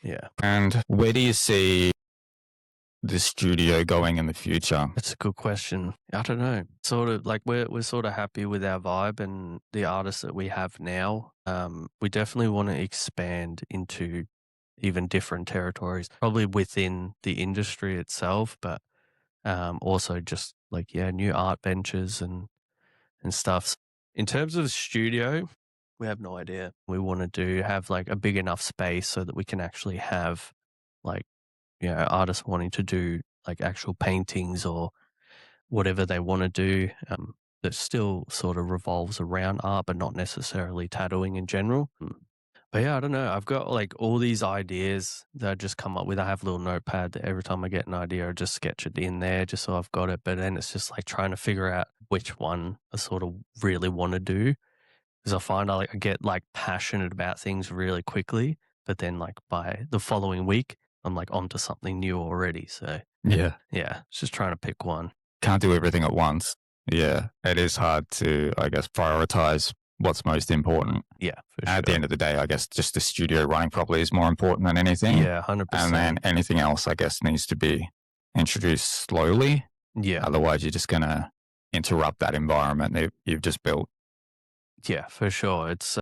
Yeah. Yeah. And where do you see the studio going in the future? That's a good question. I don't know. Sort of like we're sort of happy with our vibe and the artists that we have now. We definitely want to expand into even different territories, probably within the industry itself, but also just like new art ventures and stuff. In terms of studio, we have no idea. We want to have like a big enough space so that we can actually have like artists wanting to do like actual paintings or whatever they want to do, that still sort of revolves around art, but not necessarily tattooing in general. But yeah, I don't know. I've got like all these ideas that I just come up with. I have a little notepad that every time I get an idea, I just sketch it in there just so I've got it. But then it's just like trying to figure out which one I sort of really want to do. Because I find I get like passionate about things really quickly, but then like by the following week, I'm like onto something new already. So Yeah. it's just trying to pick one. Can't do everything at once. Yeah. It is hard to, I guess, prioritize what's most important. Yeah, for sure. At the end of the day, I guess just the studio running properly is more important than anything. Yeah, 100%. And then anything else, I guess, needs to be introduced slowly. Yeah. Otherwise, you're just going to interrupt that environment that you've just built. Yeah, for sure. It's,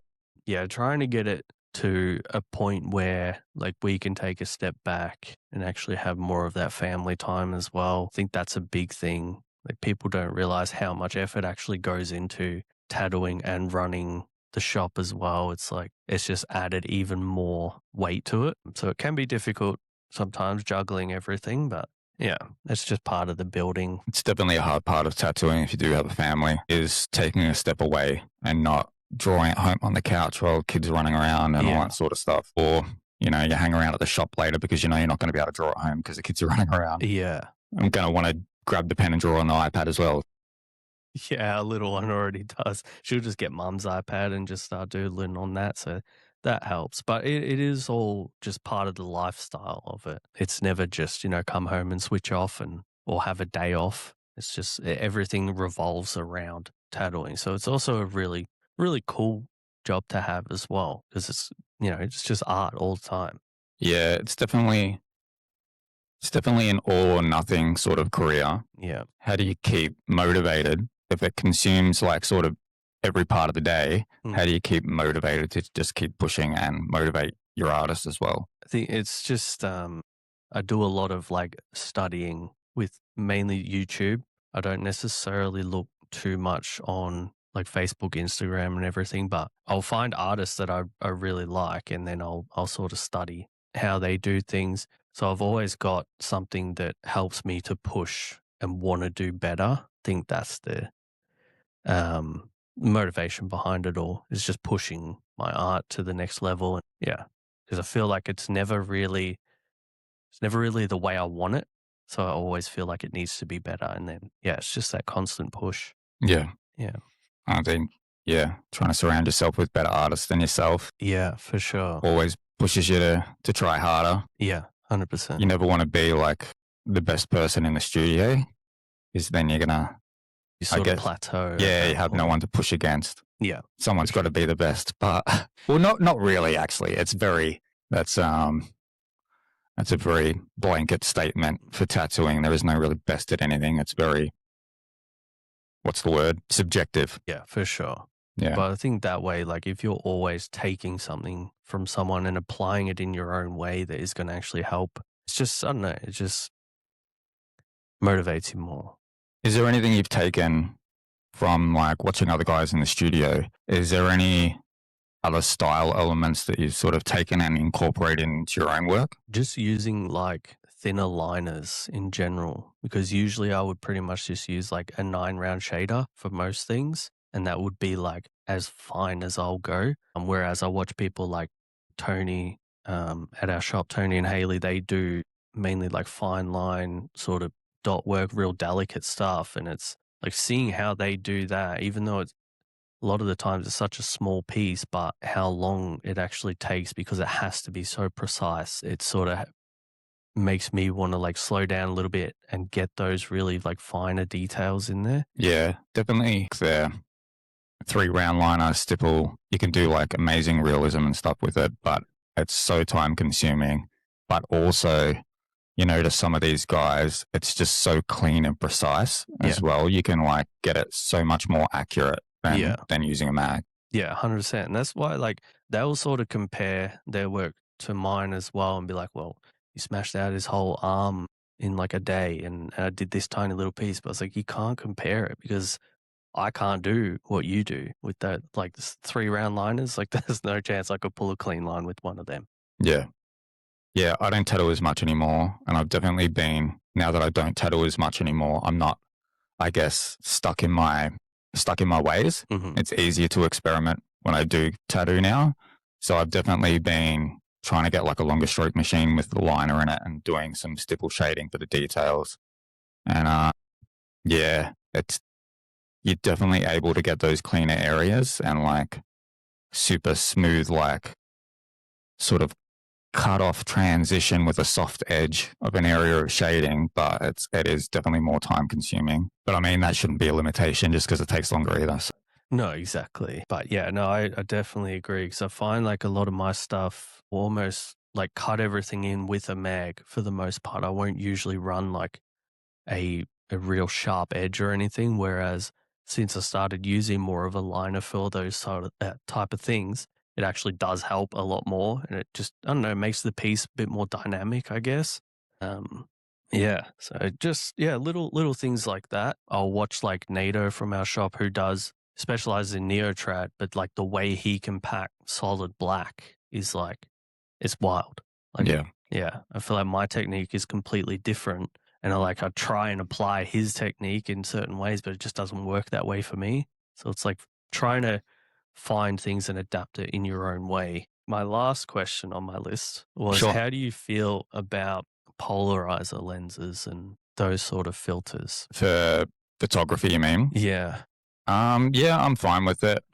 trying to get it to a point where like we can take a step back and actually have more of that family time as well. I think that's a big thing. Like people don't realize how much effort actually goes into tattooing and running the shop as well. It's like, it's just added even more weight to it. So it can be difficult sometimes juggling everything, but yeah, it's just part of the building. It's definitely a hard part of tattooing if you do have a family, is taking a step away and not drawing at home on the couch while kids are running around and all that sort of stuff. Or, you hang around at the shop later because you're not going to be able to draw at home because the kids are running around. Yeah. I'm going to want to grab the pen and draw on the iPad as well. Yeah, our little one already does. She'll just get mum's iPad and just start doodling on that. So that helps. But it is all just part of the lifestyle of it. It's never just, come home and switch off or have a day off. It's just everything revolves around tattooing. So it's also a really, really cool job to have as well because it's, it's just art all the time. Yeah, it's definitely an all or nothing sort of career. Yeah. How do you keep motivated if it consumes like sort of every part of the day? How do you keep motivated to just keep pushing and motivate your artist as well? I think it's just I do a lot of like studying with mainly YouTube. I don't necessarily look too much on like Facebook, Instagram and everything, but I'll find artists that I really like and then I'll sort of study how they do things. So I've always got something that helps me to push and want to do better. I think that's the motivation behind it all, is just pushing my art to the next level. And because I feel like it's never really the way I want it. So I always feel like it needs to be better. And then, it's just that constant push. Yeah. Yeah. I think, trying to surround yourself with better artists than yourself. Yeah, for sure. Always pushes you to try harder. Yeah, 100%. You never want to be like the best person in the studio, because then you're going to, you sort of plateau. Yeah, you have no one to push against. Yeah. Someone's got to be the best. But, well, not really, actually. That's a very blanket statement for tattooing. There is no really best at anything. It's very, what's the word? Subjective. Yeah, for sure. Yeah. But I think that way, like if you're always taking something from someone and applying it in your own way that is going to actually help, it's just, I don't know, it just motivates you more. Is there anything you've taken from like watching other guys in the studio? Is there any other style elements that you've sort of taken and incorporated into your own work? Just using like thinner liners in general, because usually I would pretty much just use like a 9-round shader for most things. And that would be like as fine as I'll go. Whereas I watch people like Tony at our shop, Tony and Haley, they do mainly like fine line sort of dot work, real delicate stuff. And it's like seeing how they do that, even though it's a lot of the times it's such a small piece, but how long it actually takes because it has to be so precise. It sort of makes me want to like slow down a little bit and get those really like finer details in there. Yeah, definitely. The 3-round liner stipple, you can do like amazing realism and stuff with it, but It's so time consuming, but also, to some of these guys, it's just so clean and precise as well. You can like get it so much more accurate than using a mag. Yeah, 100%. And that's why, like, they'll sort of compare their work to mine as well and be like, well, you smashed out his whole arm in like a day and I did this tiny little piece. But it's like, you can't compare it because I can't do what you do with that, like 3 round liners. Like, there's no chance I could pull a clean line with one of them. Yeah. Yeah, I don't tattoo as much anymore. And I've definitely been, now that I don't tattoo as much anymore, I'm not, I guess, stuck in my ways. Mhm. It's easier to experiment when I do tattoo now. So I've definitely been trying to get like a longer stroke machine with the liner in it and doing some stipple shading for the details. And yeah, you're definitely able to get those cleaner areas and like super smooth, like sort of cut off transition with a soft edge of an area of shading, but it is definitely more time consuming. But I mean, that shouldn't be a limitation just because it takes longer either. So. No, exactly. But yeah, no, I definitely agree because I find like a lot of my stuff almost like cut everything in with a mag for the most part. I won't usually run like a real sharp edge or anything. Whereas since I started using more of a liner for those sort of type of things, it actually does help a lot more, and it just, I don't know, makes the piece a bit more dynamic, I guess. Yeah, so just little things like that. I'll watch like Nato from our shop who does specializes in neotrat, but like the way he can pack solid black is like, it's wild. Like, yeah, I feel like my technique is completely different, and I try and apply his technique in certain ways, but it just doesn't work that way for me. So it's like trying to find things and adapt it in your own way. My last question on my list was, Sure. how do you feel about polarizer lenses and those sort of filters? For photography, you mean? Yeah. Yeah, I'm fine with it.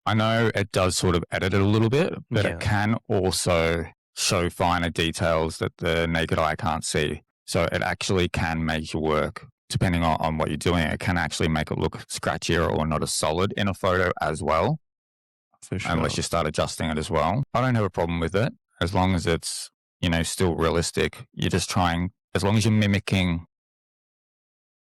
I know it does sort of edit it a little bit, but it can also show finer details that the naked eye can't see. So it actually can make your work, depending on what you're doing, it can actually make it look scratchier or not as solid in a photo as well. For sure. Unless you start adjusting it as well. I don't have a problem with it as long as it's, still realistic. You're just trying, as long as you're mimicking,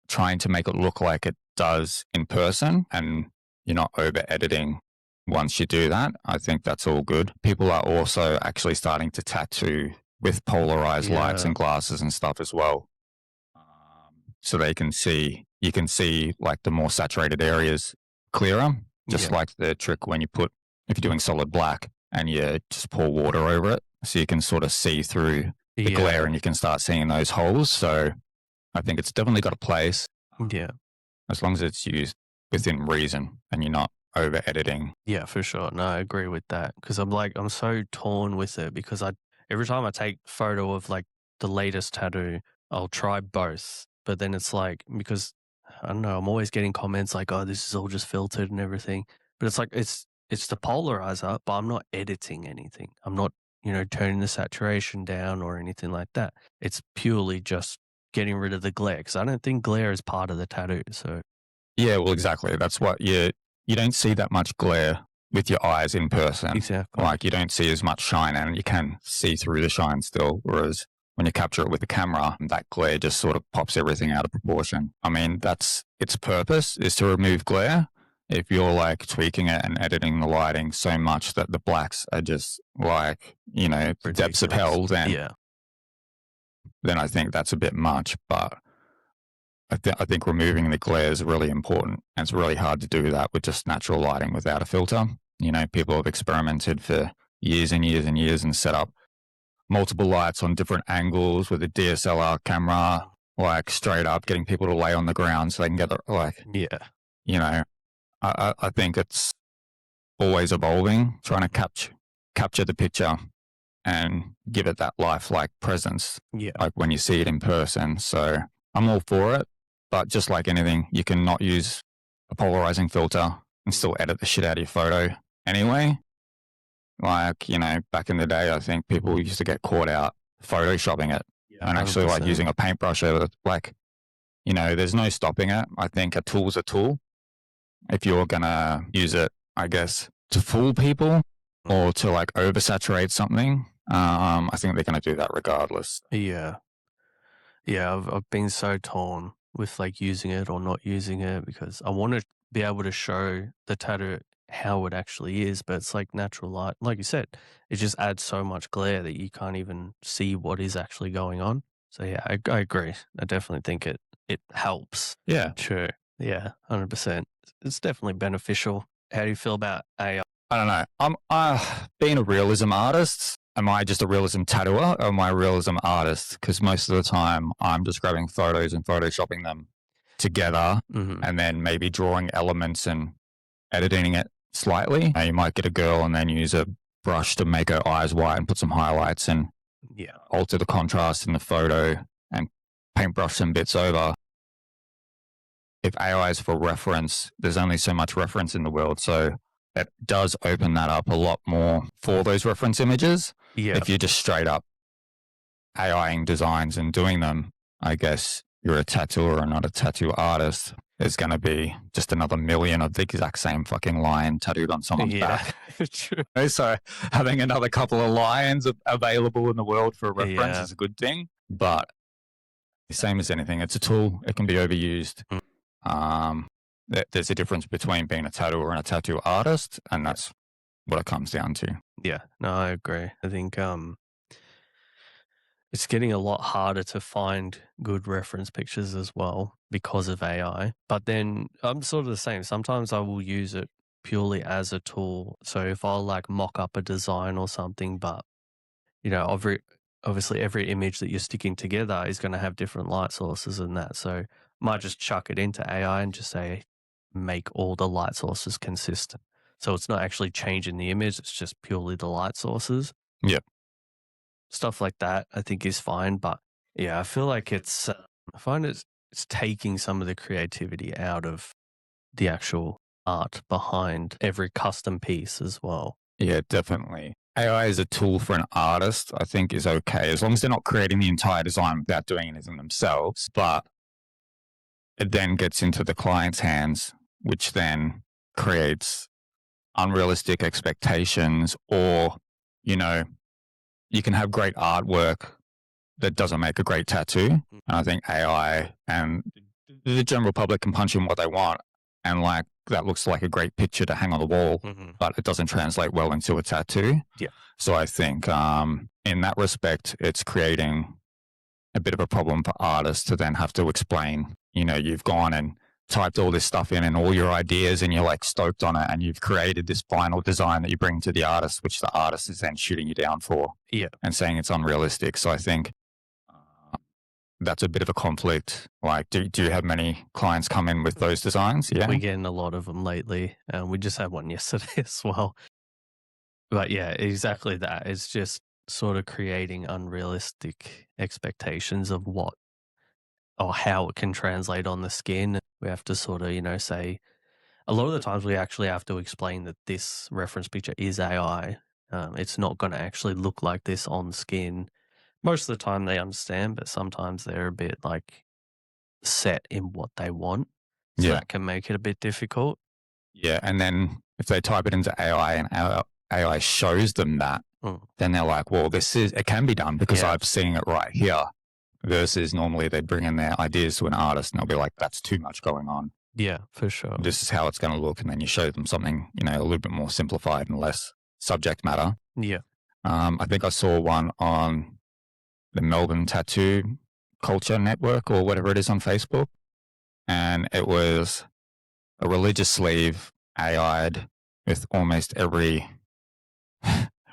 trying to make it look like it does in person and you're not over editing once you do that, I think that's all good. People are also actually starting to tattoo with polarized lights and glasses and stuff as well. So you can see like the more saturated areas clearer, just like the trick when if you're doing solid black and you just pour water over it, so you can sort of see through the glare and you can start seeing those holes. So I think it's definitely got a place. Yeah. As long as it's used within reason and you're not over editing. Yeah, for sure. No, I agree with that because I'm so torn with it because every time I take a photo of like the latest tattoo, I'll try both. But then it's like, because I don't know, I'm always getting comments like, oh, this is all just filtered and everything. But it's like, it's the polarizer, but I'm not editing anything. I'm not, turning the saturation down or anything like that. It's purely just getting rid of the glare because I don't think glare is part of the tattoo. So yeah, well, exactly. That's what you don't see that much glare with your eyes in person. Exactly. Like you don't see as much shine and you can see through the shine still. Whereas when you capture it with the camera, that glare just sort of pops everything out of proportion. I mean, that's its purpose is to remove glare. If you're like tweaking it and editing the lighting so much that the blacks are just like, the depths of hell, then I think that's a bit much. But I think removing the glare is really important. And it's really hard to do that with just natural lighting without a filter. People have experimented for years and years and years and set up multiple lights on different angles with a DSLR camera, like straight up getting people to lay on the ground so they can get I think it's always evolving, trying to capture the picture and give it that lifelike presence, like when you see it in person. So I'm all for it, but just like anything, you can not use a polarizing filter and still edit the shit out of your photo anyway. Like, back in the day, I think people used to get caught out photoshopping it and actually 100%. like using a paintbrush over like, there's no stopping it. I think a tool's a tool. If you're going to use it, I guess, to fool people or to like oversaturate something, I think they're going to do that regardless. Yeah. Yeah, I've been so torn with like using it or not using it because I want to be able to show the tattoo how it actually is, but it's like natural light. Like you said, it just adds so much glare that you can't even see what is actually going on. So yeah, I agree. I definitely think it helps. Yeah. Sure. Yeah, 100%. It's definitely beneficial. How do you feel about AI? I don't know. I'm being a realism artist. Am I just a realism tattooer or am I a realism artist? Because most of the time I'm just grabbing photos and photoshopping them together Mm-hmm. and then maybe drawing elements and editing it slightly. You might get a girl and then use a brush to make her eyes white and put some highlights and Yeah. alter the contrast in the photo and paintbrush some bits over. If AI is for reference, there's only so much reference in the world. So it does open that up a lot more for those reference images. Yeah. If you're just straight up AIing designs and doing them, I guess you're a tattooer or not a tattoo artist. There's going to be just another million of the exact same fucking lion tattooed on someone's back. True. So having another couple of lions available in the world for reference Yeah. is a good thing. But same as anything, it's a tool. It can be overused. There's a difference between being a tattooer and a tattoo artist, and that's what it comes down to. Yeah, no, I agree. I think it's getting a lot harder to find good reference pictures as well because of AI. But then I'm sort of the same. Sometimes I will use it purely as a tool. So if I'll like mock up a design or something, but you know, obviously every image that you're sticking together is going to have different light sources and that. So I might just chuck it into AI and just say, make all the light sources consistent. So it's not actually changing the image, it's just purely the light sources. Yep. Stuff like that I think is fine. But yeah, I feel like I find it's taking some of the creativity out of the actual art behind every custom piece as well. Yeah, definitely. AI as a tool for an artist, I think, is okay as long as they're not creating the entire design without doing anything themselves. But it then gets into the client's hands, which then creates unrealistic expectations, or, you know, you can have great artwork that doesn't make a great tattoo. And I think AI and the general public can punch in what they want. And like, that looks like a great picture to hang on the wall, but it doesn't translate well into a tattoo. Yeah. So I think in that respect, it's creating a bit of a problem for artists to then have to explain, you know, you've gone and typed all this stuff in and all your ideas and you're like stoked on it and you've created this final design that you bring to the artist, which the artist is then shooting you down for and saying it's unrealistic. So I think that's a bit of a conflict. Like, do you have many clients come in with those designs? Yeah. We're getting a lot of them lately. We just had one yesterday as well. But yeah, exactly that. It's just sort of creating unrealistic expectations of what or how it can translate on the skin. We have to sort of, you know, say a lot of the times we actually have to explain that this reference picture is AI. It's not going to actually look like this on skin. Most of the time they understand, but sometimes they're a bit like set in what they want. So that can make it a bit difficult. Yeah. And then if they type it into AI and AI shows them that, then they're like, well, it can be done because I've seen it right here. Versus normally they bring in their ideas to an artist and they'll be like, that's too much going on. Yeah, for sure. This is how it's going to look. And then you show them something, you know, a little bit more simplified and less subject matter. Yeah. I think I saw one on the Melbourne Tattoo Culture Network or whatever it is on Facebook. And it was a religious sleeve AI'd with almost every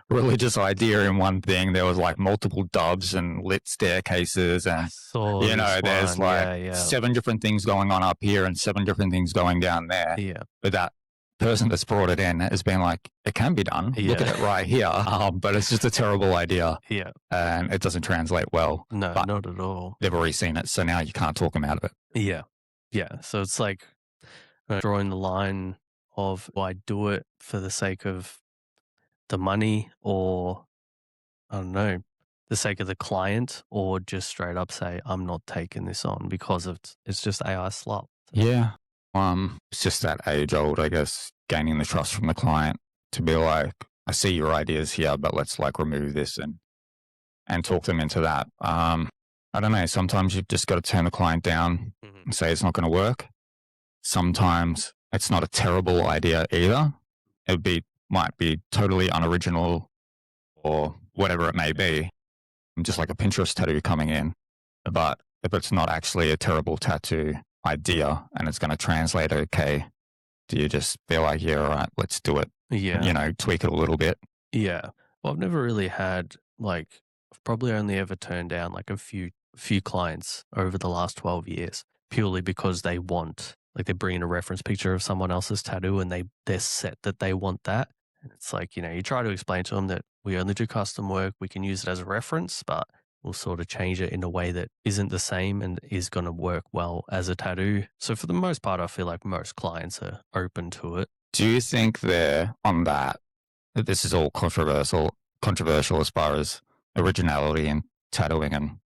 religious idea in one thing. There was like multiple doves and lit staircases and, you know, there's like 7 different things going on up here and 7 different things going down there. Yeah. But that person that's brought it in has been like, it can be done. Look at it right here. But it's just a terrible idea. Yeah. And it doesn't translate well. No, not at all. They've already seen it. So now you can't talk them out of it. Yeah. Yeah. So it's like drawing the line of, do I do it for the sake of the money or, I don't know, the sake of the client, or just straight up say, I'm not taking this on because it's just AI slop. Yeah. It's just that age old, I guess, gaining the trust from the client to be like, I see your ideas here, but let's like remove this and talk them into that. I don't know. Sometimes you've just got to turn the client down and say it's not going to work. Sometimes it's not a terrible idea either. Might be totally unoriginal or whatever it may be, just like a Pinterest tattoo coming in. But if it's not actually a terrible tattoo idea and it's going to translate okay, do you just feel like, yeah, all right, let's do it? Yeah. Tweak it a little bit. Yeah. Well, I've never really had like I've probably only ever turned down like a few clients over the last 12 years purely because they want like they bring in a reference picture of someone else's tattoo and they're set that they want that. And it's like, you try to explain to them that we only do custom work, we can use it as a reference, but we'll sort of change it in a way that isn't the same and is going to work well as a tattoo. So for the most part, I feel like most clients are open to it. Do you think there on that this is all controversial as far as originality and tattooing, and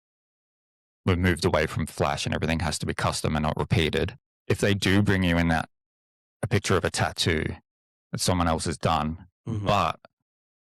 we've moved away from flash and everything has to be custom and not repeated. If they do bring you in a picture of a tattoo that someone else has done, but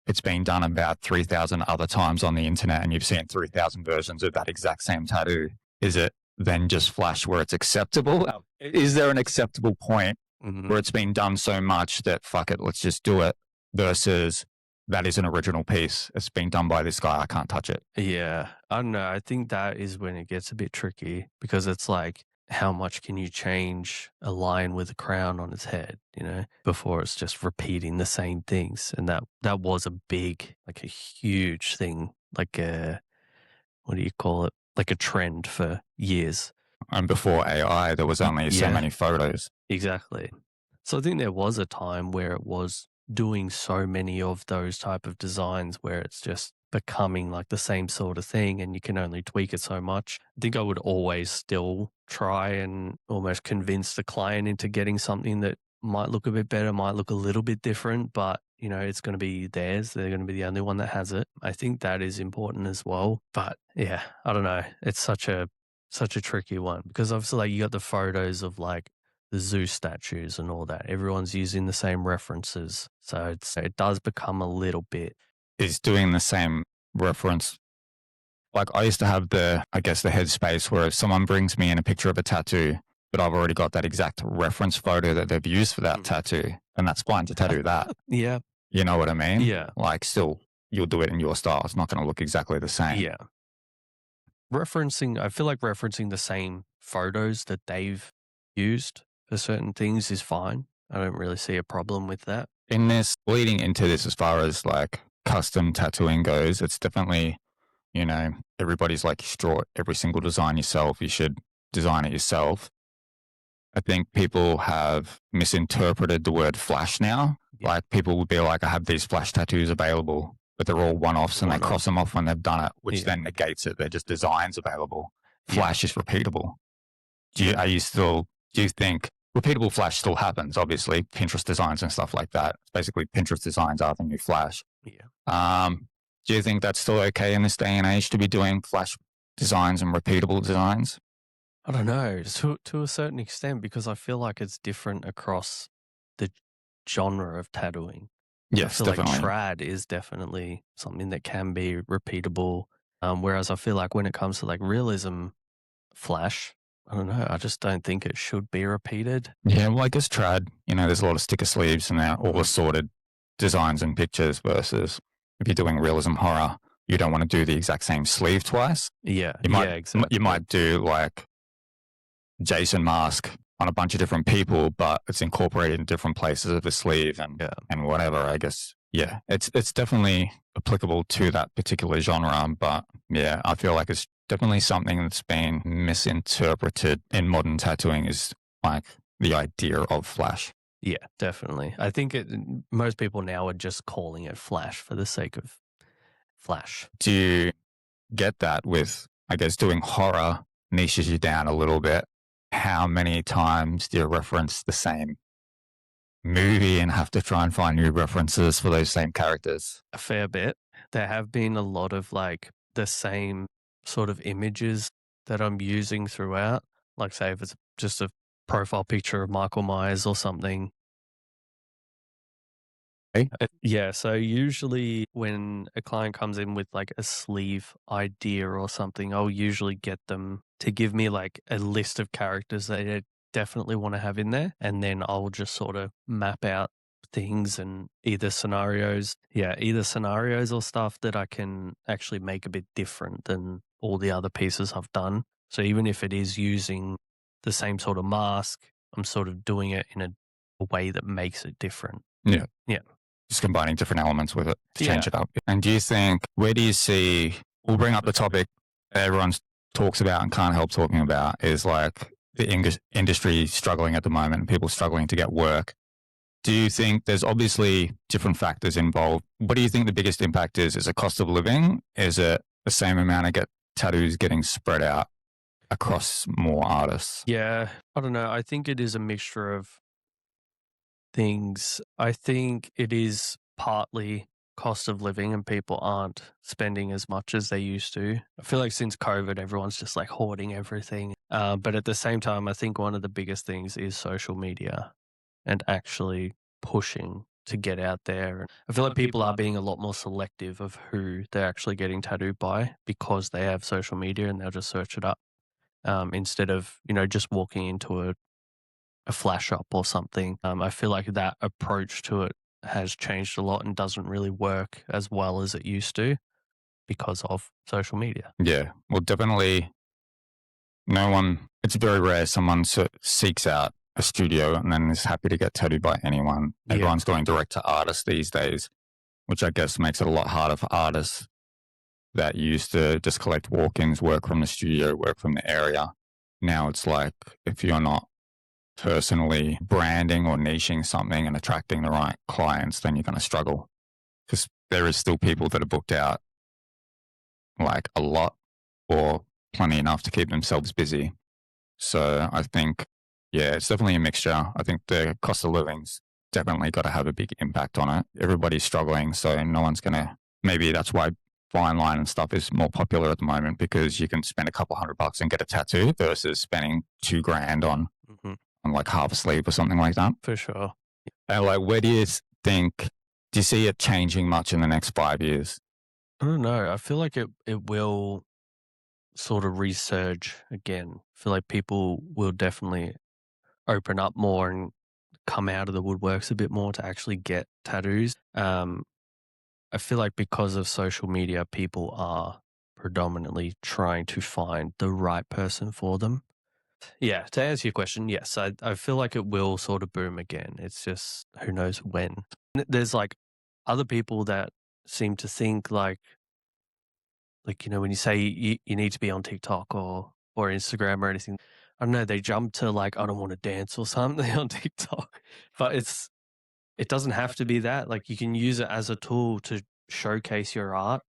it's been done about 3,000 other times on the internet and you've seen 3,000 versions of that exact same tattoo, is it then just flash where it's acceptable? Is there an acceptable point where it's been done so much that fuck it, let's just do it, versus that is an original piece. It's been done by this guy. I can't touch it. Yeah. I don't know. I think that is when it gets a bit tricky because it's like, how much can you change a lion with a crown on its head, before it's just repeating the same things? And that was a big, like a huge thing, like what do you call it? Like a trend for years. And before AI, there was only so many photos. Exactly. So I think there was a time where it was doing so many of those type of designs where it's just becoming like the same sort of thing and you can only tweak it so much. I think I would always still try and almost convince the client into getting something that might look a bit better, might look a little bit different, but it's going to be theirs. They're going to be the only one that has it. I think that is important as well. But yeah, I don't know. It's such a tricky one because obviously like you got the photos of like the Zeus statues and all that. Everyone's using the same references. So it does become a little bit. Is doing the same reference. Like I used to have the headspace where if someone brings me in a picture of a tattoo, but I've already got that exact reference photo that they've used for that tattoo, and that's fine to tattoo that. Yeah. You know what I mean? Yeah. Like still, you'll do it in your style. It's not going to look exactly the same. Yeah. I feel like referencing the same photos that they've used for certain things is fine. I don't really see a problem with that. In this, leading into this, as far as like custom tattooing goes, it's definitely, everybody's like, you draw every single design yourself. You should design it yourself. I think people have misinterpreted the word flash now. Yeah. Like people will be like, I have these flash tattoos available, but they're all one-offs and they cross them off when they've done it, which then negates it. They're just designs available. Flash is repeatable. Do you think repeatable flash still happens? Obviously, Pinterest designs and stuff like that. Basically, Pinterest designs are the new flash. Yeah. Do you think that's still okay in this day and age to be doing flash designs and repeatable designs? I don't know, to a certain extent, because I feel like it's different across the genre of tattooing. Yes, I feel definitely. like trad is definitely something that can be repeatable. Whereas I feel like when it comes to like realism flash, I don't know, I just don't think it should be repeated. Yeah, well, I guess trad, there's a lot of sticker sleeves and they're all assorted designs and pictures versus if you're doing realism horror, you don't want to do the exact same sleeve twice. Yeah, exactly. You might do like Jason mask on a bunch of different people, but it's incorporated in different places of the sleeve and whatever. I guess, yeah, it's definitely applicable to that particular genre. But yeah, I feel like it's definitely something that's been misinterpreted in modern tattooing is like the idea of flash. Yeah, definitely. I think most people now are just calling it flash for the sake of flash. Do you get that with, I guess, doing horror niches you down a little bit? How many times do you reference the same movie and have to try and find new references for those same characters? A fair bit. There have been a lot of like the same sort of images that I'm using throughout. Like say if it's just a profile picture of Michael Myers or something, Yeah, so usually when a client comes in with like a sleeve idea or something, I'll usually get them to give me like a list of characters that they definitely want to have in there. And then I'll just sort of map out things and either scenarios or stuff that I can actually make a bit different than all the other pieces I've done. So even if it is using the same sort of mask, I'm sort of doing it in a way that makes it different. Yeah. Yeah. Just combining different elements with it to change Yeah. it up. And do you think, where do you see, we'll bring up the topic everyone talks about and can't help talking about is like the industry struggling at the moment and people struggling to get work. Do you think there's obviously different factors involved? What do you think the biggest impact is? Is it cost of living? Is it the same amount of tattoos getting spread out across more artists? Yeah, I don't know. I think it is a mixture of things. I think it is partly cost of living and people aren't spending as much as they used to. I feel like since COVID, everyone's just like hoarding everything. But at the same time, I think one of the biggest things is social media and actually pushing to get out there. I feel like people are being a lot more selective of who they're actually getting tattooed by because they have social media and they'll just search it up. Instead of, just walking into a flash up or something. I feel like that approach to it has changed a lot and doesn't really work as well as it used to because of social media. Yeah, well, definitely it's very rare someone seeks out a studio and then is happy to get tattooed by anyone. Yeah. Everyone's going direct to artists these days, which I guess makes it a lot harder for artists that used to just collect walk-ins, work from the studio, work from the area. Now it's like, if you're not personally branding or niching something and attracting the right clients, then you're going to struggle because there is still people that are booked out like a lot or plenty enough to keep themselves busy. So I think, yeah, it's definitely a mixture. I think the cost of living's definitely got to have a big impact on it. Everybody's struggling, so no one's going to, maybe that's why fine line and stuff is more popular at the moment because you can spend a couple $100 and get a tattoo versus spending $2,000 on like half a sleeve or something like that. For sure. And like, where do you think, do you see it changing much in the next 5 years? I don't know. I feel like it will sort of resurge again. I feel like people will definitely open up more and come out of the woodworks a bit more to actually get tattoos. I feel like because of social media, people are predominantly trying to find the right person for them. Yeah, to answer your question, yes, I feel like it will sort of boom again. It's just who knows when. There's like other people that seem to think like when you say you need to be on TikTok or Instagram or anything, I don't know, they jump to like, I don't want to dance or something on TikTok. But it doesn't have to be that. Like you can use it as a tool to showcase your art.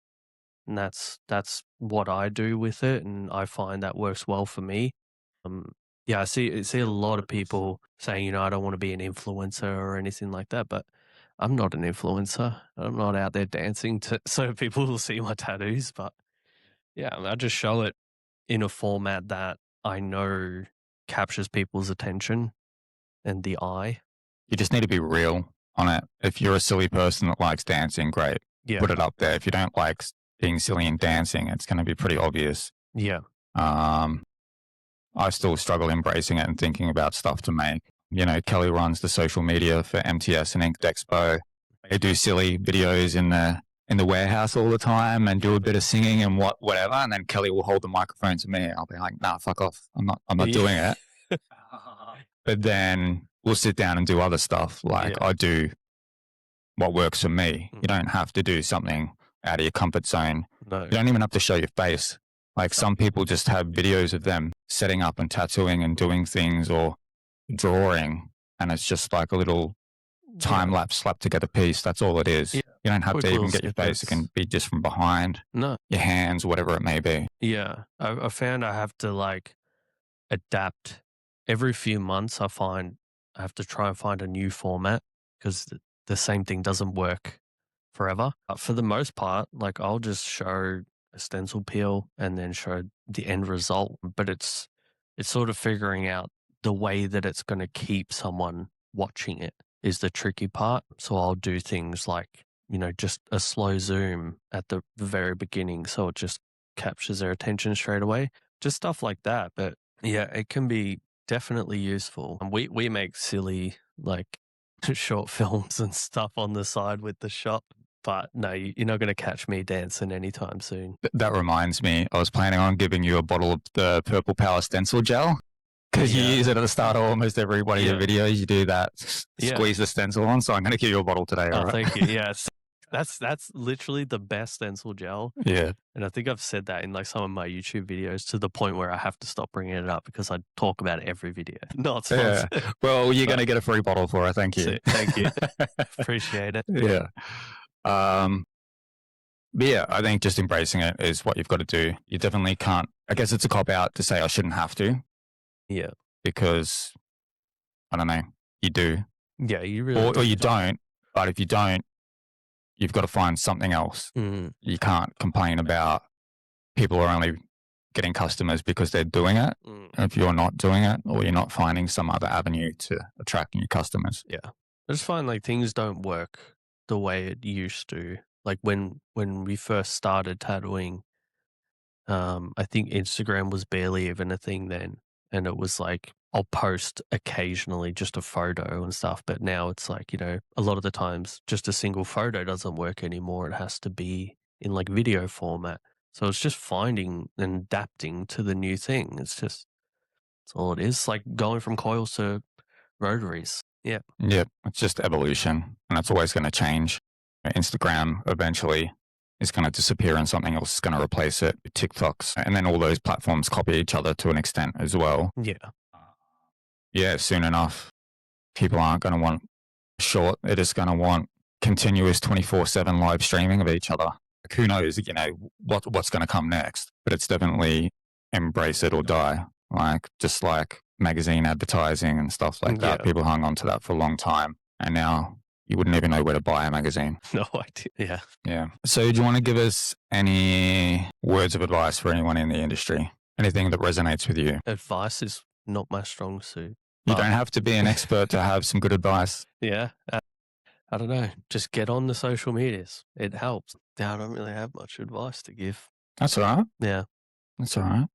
And that's what I do with it, and I find that works well for me. Yeah, I see a lot of people saying, I don't want to be an influencer or anything like that, but I'm not an influencer. I'm not out there dancing so people will see my tattoos. But yeah, I just show it in a format that I know captures people's attention and the eye. You just need to be real on it. If you're a silly person that likes dancing, great. Yeah. Put it up there. If you don't like being silly and dancing, it's going to be pretty obvious. Yeah. I still struggle embracing it and thinking about stuff to make. Kelly runs the social media for MTS and Inked Expo. They do silly videos in the warehouse all the time and do a bit of singing and whatever. And then Kelly will hold the microphone to me. I'll be like, nah, fuck off. I'm not doing it. But then we'll sit down and do other stuff. Like I do what works for me. You don't have to do something out of your comfort zone. No. You don't even have to show your face. Like some people just have videos of them setting up and tattooing and doing things or drawing. And it's just like a little time lapse slap together piece. That's all it is. Yeah. You don't have to even get your face. It can be just from behind. No. Your hands, whatever it may be. Yeah. I found I have to like adapt every few months. I have to try and find a new format because the same thing doesn't work forever. But for the most part, like I'll just show a stencil peel and then show the end result. But it's sort of figuring out the way that it's going to keep someone watching it. is the tricky part. So I'll do things like, just a slow zoom at the very beginning so it just captures their attention straight away. Just stuff like that. But yeah, it can be definitely useful. And we make silly like short films and stuff on the side with the shop. But no, you're not going to catch me dancing anytime soon. That reminds me, I was planning on giving you a bottle of the Purple Power Stencil gel because you use it at the start of almost every one of your videos. You do that, squeeze the stencil on. So I'm going to give you a bottle today. Oh, all right? thank you. Yeah, that's literally the best stencil gel. Yeah. And I think I've said that in like some of my YouTube videos to the point where I have to stop bringing it up because I talk about it every video. Not sponsored. Yeah. Well, you're going to get a free bottle for it. Thank you. Thank you. Appreciate it. Yeah. But yeah, I think just embracing it is what you've got to do. You definitely can't, I guess it's a cop out to say I shouldn't have to. Yeah. Because, I don't know, you do. Yeah, you really or you don't. But if you don't, you've got to find something else. Mm-hmm. You can't complain about people are only getting customers because they're doing it. If you're not doing it or you're not finding some other avenue to attract new customers. Yeah. I just find like things don't work the way it used to. Like when we first started tattooing, I think Instagram was barely even a thing then. And it was like, I'll post occasionally just a photo and stuff. But now it's like, a lot of the times just a single photo doesn't work anymore. It has to be in like video format. So it's just finding and adapting to the new thing. That's all it is. Like going from coils to rotaries. Yeah. Yeah. It's just evolution and it's always going to change. Instagram eventually is going to disappear and something else is going to replace it. TikToks. And then all those platforms copy each other to an extent as well. Yeah. Yeah, soon enough, people aren't going to want short. They're just going to want continuous 24/7 live streaming of each other. Like, who knows, what's going to come next? But it's definitely embrace it or die. Like, just like magazine advertising and stuff like that. People hung on to that for a long time. And now you wouldn't even know where to buy a magazine. No idea. Yeah. Yeah. So do you want to give us any words of advice for anyone in the industry? Anything that resonates with you? Advice is not my strong suit. You don't have to be an expert to have some good advice. Yeah. I don't know. Just get on the social medias. It helps. I don't really have much advice to give. That's all right. Yeah. That's all right.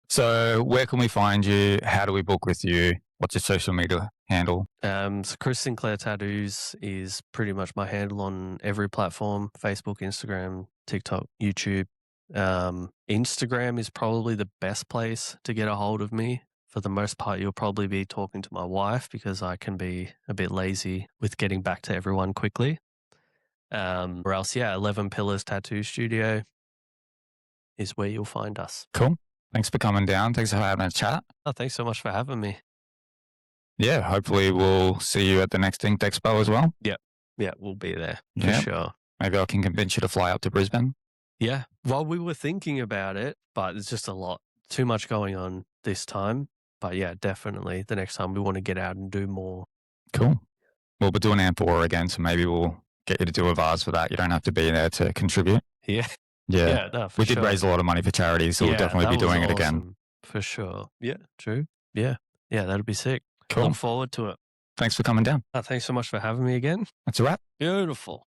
So where can we find you? How do we book with you? What's your social media handle? So Chris Sinclair Tattoos is pretty much my handle on every platform: Facebook, Instagram, TikTok, YouTube. Instagram is probably the best place to get a hold of me. For the most part, you'll probably be talking to my wife because I can be a bit lazy with getting back to everyone quickly. Or else, 11 Pillars Tattoo Studio is where you'll find us. Cool. Thanks for coming down. Thanks for having a chat. Oh, thanks so much for having me. Yeah, hopefully we'll see you at the next Ink Expo as well. Yeah, we'll be there for sure. Maybe I can convince you to fly up to Brisbane. Yeah, well, we were thinking about it, but it's just too much going on this time. But yeah, definitely the next time we want to get out and do more. Cool. Well, we're doing Ampora again, so maybe we'll get you to do a vase for that. You don't have to be there to contribute. Yeah. Yeah. No, we did raise a lot of money for charity, so we'll definitely be doing it again. For sure. Yeah, true. Yeah, that'd be sick. Cool. Look forward to it. Thanks for coming down. Thanks so much for having me again. That's a wrap. Beautiful.